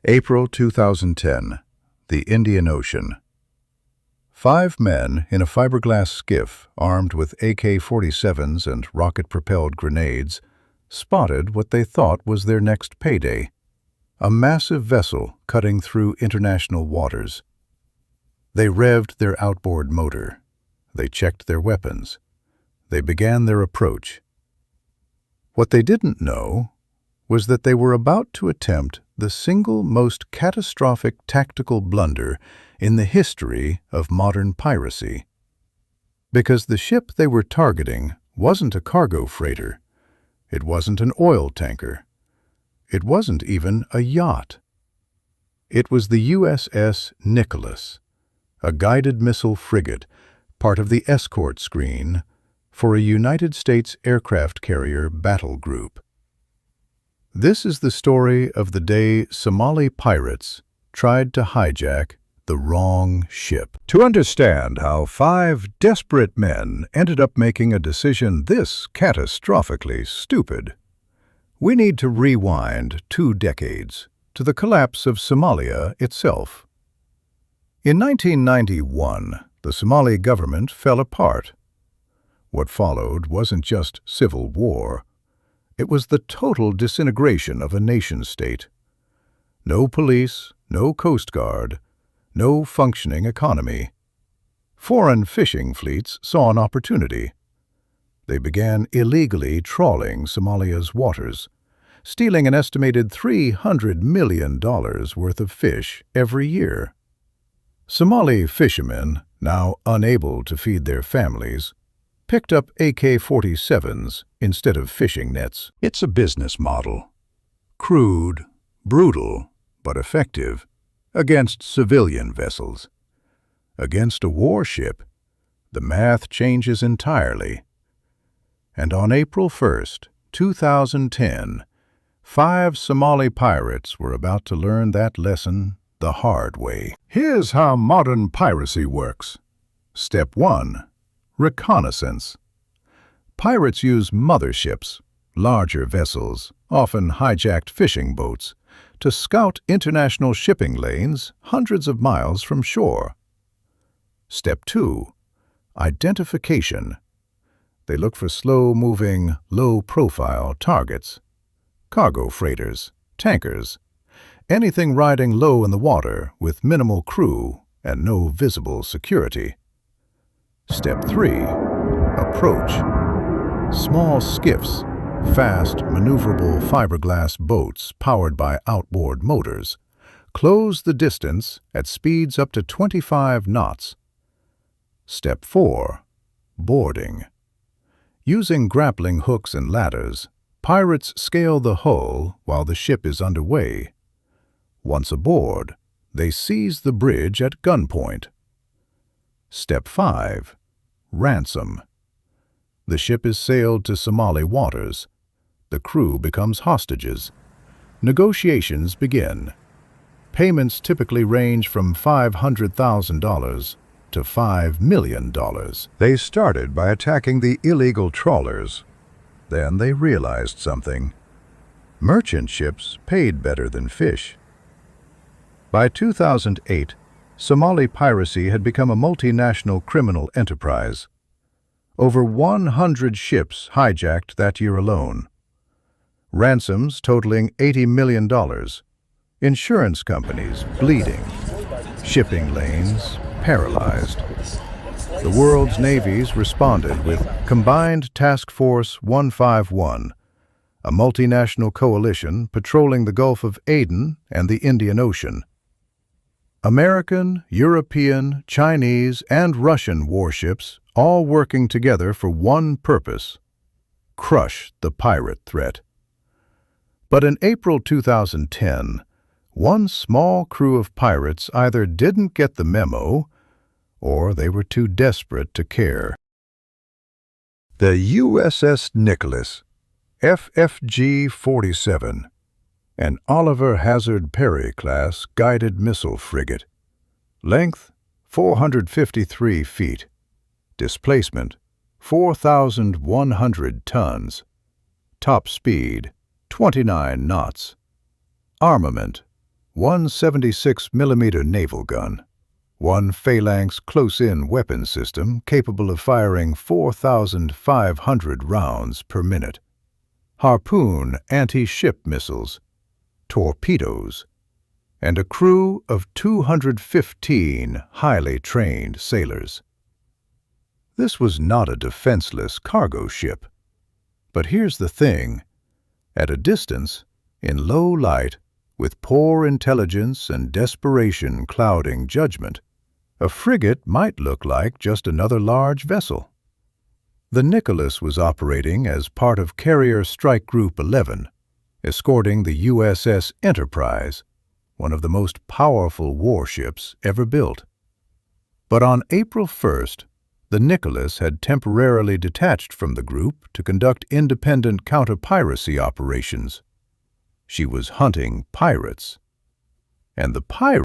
April 2010, the Indian Ocean. 5 men in a fiberglass skiff armed with AK-47s and rocket-propelled grenades spotted what they thought was their next payday, a massive vessel cutting through international waters. They revved their outboard motor. They checked their weapons. They began their approach. What they didn't know was that they were about to attempt the single most catastrophic tactical blunder in the history of modern piracy. Because the ship they were targeting wasn't a cargo freighter. It wasn't an oil tanker. It wasn't even a yacht. It was the USS Nicholas, a guided missile frigate, part of the escort screen for a United States aircraft carrier battle group. This is the story of the day Somali pirates tried to hijack the wrong ship. To understand how 5 desperate men ended up making a decision this catastrophically stupid, we need to rewind 2 decades to the collapse of Somalia itself. In 1991, the Somali government fell apart. What followed wasn't just civil war. It was the total disintegration of a nation-state. No police, no Coast Guard, no functioning economy. Foreign fishing fleets saw an opportunity. They began illegally trawling Somalia's waters, stealing an estimated $300 million worth of fish every year. Somali fishermen, now unable to feed their families, picked up AK-47s instead of fishing nets. It's a business model. Crude, brutal, but effective against civilian vessels. Against a warship, the math changes entirely. And on April 1st, 2010, 5 Somali pirates were about to learn that lesson the hard way. Here's how modern piracy works. Step 1. Reconnaissance. Pirates use motherships, larger vessels, often hijacked fishing boats, to scout international shipping lanes hundreds of miles from shore. Step 2. Identification. They look for slow-moving, low-profile targets. Cargo freighters, tankers, anything riding low in the water with minimal crew and no visible security. Step 3. Approach. Small skiffs, fast, maneuverable fiberglass boats powered by outboard motors, close the distance at speeds up to 25 knots. Step 4. Boarding. Using grappling hooks and ladders, pirates scale the hull while the ship is underway. Once aboard, they seize the bridge at gunpoint. Step 5. Ransom. The ship is sailed to Somali waters. The crew becomes hostages. Negotiations begin. Payments typically range from $500,000 to $5 million. They started by attacking the illegal trawlers. Then they realized something. Merchant ships paid better than fish. By 2008, Somali piracy had become a multinational criminal enterprise. Over 100 ships hijacked that year alone. Ransoms totaling $80 million. Insurance companies bleeding. Shipping lanes paralyzed. The world's navies responded with Combined Task Force 151, a multinational coalition patrolling the Gulf of Aden and the Indian Ocean. American, European, Chinese, and Russian warships all working together for one purpose: crush the pirate threat. But in April 2010, one small crew of pirates either didn't get the memo or they were too desperate to care. The USS Nicholas, FFG-47, an Oliver Hazard Perry-class guided missile frigate. Length, 453 feet. Displacement, 4,100 tons. Top speed, 29 knots. Armament, one 76mm naval gun, one phalanx close-in weapon system capable of firing 4,500 rounds per minute, harpoon anti-ship missiles, torpedoes, and a crew of 215 highly trained sailors. This was not a defenseless cargo ship. But here's the thing. At a distance, in low light, with poor intelligence and desperation clouding judgment, a frigate might look like just another large vessel. The Nicholas was operating as part of Carrier Strike Group 11, escorting the USS Enterprise, one of the most powerful warships ever built. But on April 1st, the Nicholas had temporarily detached from the group to conduct independent counter-piracy operations. She was hunting pirates. And the pirates